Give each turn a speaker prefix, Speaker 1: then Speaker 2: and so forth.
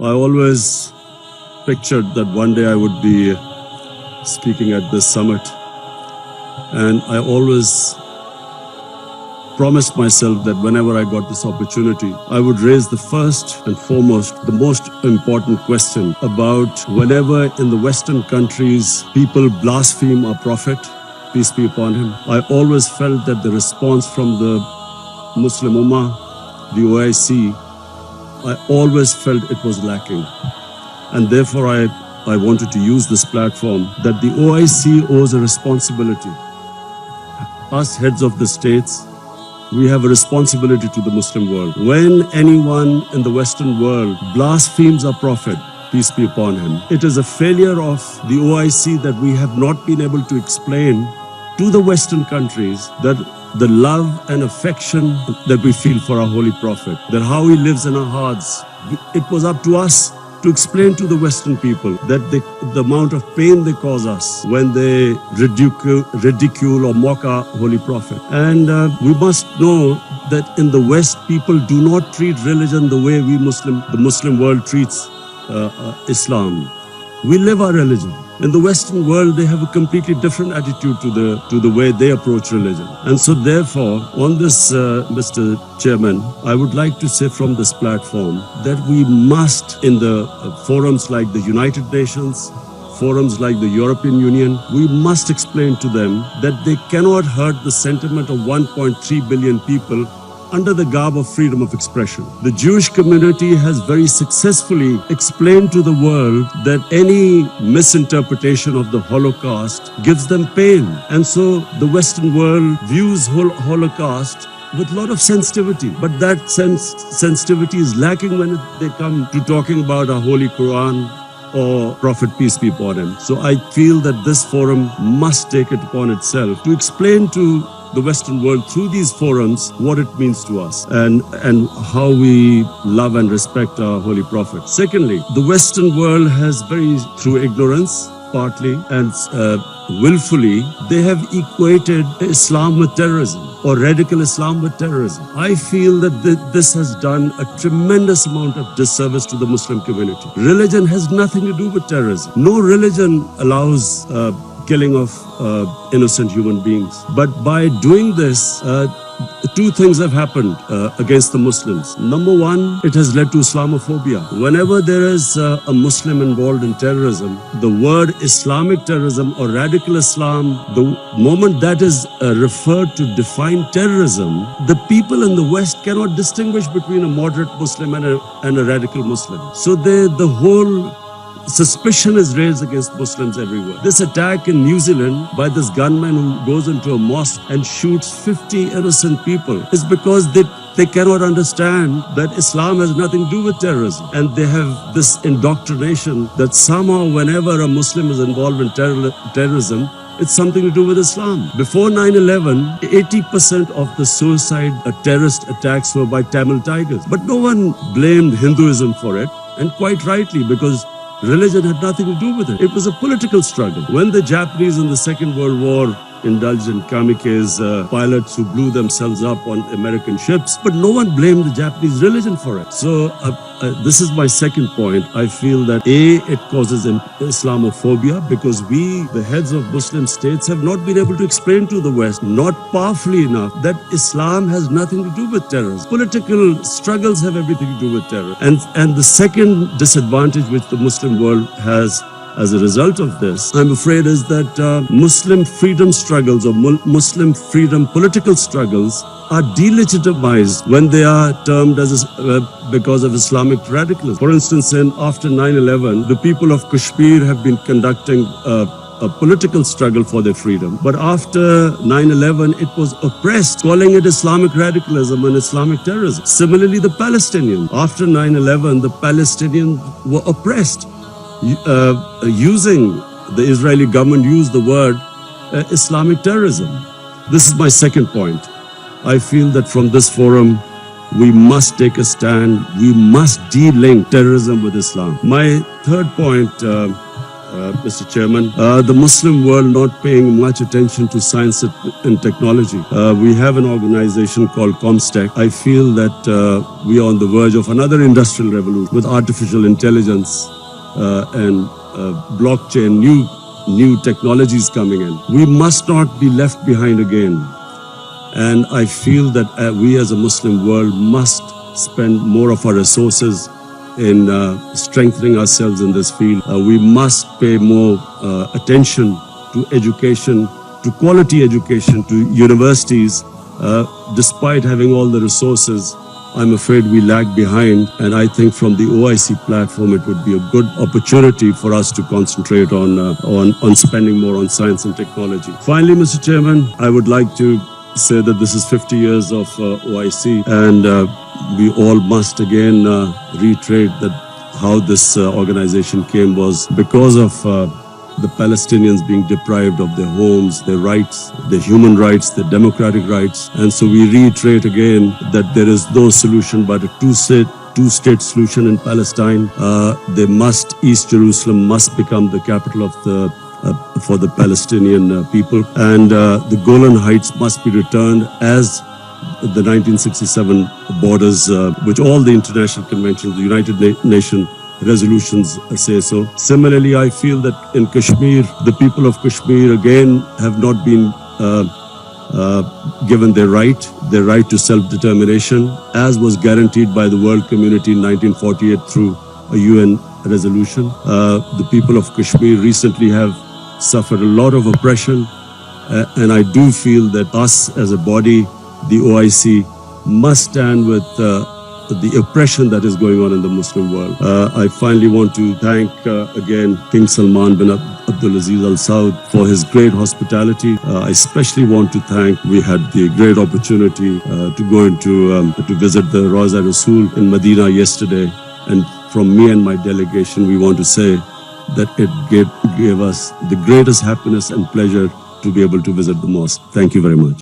Speaker 1: I always pictured that one day I would be speaking at this summit, and I always promised myself that whenever I got this opportunity, I would raise the first and foremost, the most important question about whenever in the Western countries people blaspheme our Prophet, peace be upon him. I always felt that the response from the Muslim Ummah, the OIC, I always felt it was lacking. And therefore I wanted to use this platform that the OIC owes a responsibility. Us heads of the states, we have a responsibility to the Muslim world. When anyone in the Western world blasphemes our Prophet, peace be upon him, it is a failure of the OIC that we have not been able to explain to the Western countries that the love and affection that we feel for our Holy Prophet, that how he lives in our hearts, it was up to us to explain to the Western people that the amount of pain they cause us when they ridicule or mock our Holy Prophet. And we must know that in the West, people do not treat religion the way the Muslim world treats Islam. We live our religion. In the Western world, they have a completely different attitude to the way they approach religion. And so therefore, on this, Mr. Chairman, I would like to say from this platform that we must, in the forums like the United Nations, forums like the European Union, we must explain to them that they cannot hurt the sentiment of 1.3 billion people under the garb of freedom of expression. The Jewish community has very successfully explained to the world that any misinterpretation of the Holocaust gives them pain. And so the Western world views Holocaust with a lot of sensitivity. But that sensitivity is lacking when they come to talking about our Holy Quran or Prophet, peace be upon him. So I feel that this forum must take it upon itself to explain to the Western world through these forums what it means to us and how we love and respect our Holy Prophet. Secondly, the Western world has through ignorance, partly, and willfully, they have equated Islam with terrorism or radical Islam with terrorism. I feel that this has done a tremendous amount of disservice to the Muslim community. Religion has nothing to do with terrorism. No religion allows killing of innocent human beings. But by doing this, two things have happened against the Muslims. Number one, it has led to Islamophobia. Whenever there is a Muslim involved in terrorism, the word Islamic terrorism or radical Islam, the moment that is referred to define terrorism, the people in the West cannot distinguish between a moderate Muslim and a radical Muslim. So the whole suspicion is raised against Muslims everywhere. This attack in New Zealand by this gunman who goes into a mosque and shoots 50 innocent people is because they cannot understand that Islam has nothing to do with terrorism. And they have this indoctrination that somehow whenever a Muslim is involved in terrorism, it's something to do with Islam. Before 9/11, 80% of the suicide terrorist attacks were by Tamil Tigers. But no one blamed Hinduism for it, and quite rightly, because religion had nothing to do with it. It was a political struggle. When the Japanese in the Second World War indulged in kamikaze pilots who blew themselves up on American ships, but no one blamed the Japanese religion for it. So this is my second point. I feel that it causes Islamophobia because we, the heads of Muslim states, have not been able to explain to the West, not powerfully enough, that Islam has nothing to do with terrorism. Political struggles have everything to do with terror. And the second disadvantage which the Muslim world has as a result of this, I'm afraid, is that Muslim freedom struggles or Muslim freedom political struggles are delegitimized when they are termed as because of Islamic radicalism. For instance, after 9/11, the people of Kashmir have been conducting a political struggle for their freedom. But after 9/11, it was oppressed, calling it Islamic radicalism and Islamic terrorism. Similarly, the Palestinians, after 9/11, the Palestinians were oppressed. The Israeli government used the word Islamic terrorism. This is my second point. I feel that from this forum, we must take a stand. We must de-link terrorism with Islam. My third point Mr. Chairman. The Muslim world not paying much attention to science and technology. We have an organization called Comstech. I feel that we are on the verge of another industrial revolution with artificial intelligence and blockchain, new technologies coming in. We must not be left behind again. And I feel that we as a Muslim world must spend more of our resources in strengthening ourselves in this field. We must pay more attention to education, to quality education, to universities. Despite having all the resources, I'm afraid we lag behind, and I think from the OIC platform it would be a good opportunity for us to concentrate on spending more on science and technology. Finally, Mr. Chairman, I would like to say that this is 50 years of OIC, and we all must again reiterate that how this organization came was because of the Palestinians being deprived of their homes, their rights, their human rights, their democratic rights. And so we reiterate again that there is no solution but a two-state solution in Palestine. East Jerusalem must become the capital of for the Palestinian people, and the Golan Heights must be returned as the 1967 borders, which all the international conventions, the United Nations resolutions say so. Similarly, I feel that in Kashmir, the people of Kashmir again have not been given their right to self-determination, as was guaranteed by the world community in 1948 through a UN resolution. The people of Kashmir recently have suffered a lot of oppression, and I do feel that us as a body, the OIC, must stand with the oppression that is going on in the Muslim world. I finally want to thank again King Salman bin Abdulaziz Al Saud for his great hospitality. I especially want to thank, we had the great opportunity to go to visit the Rawza Rasul in Medina yesterday, and from me and my delegation, we want to say that it gave us the greatest happiness and pleasure to be able to visit the mosque. Thank you very much.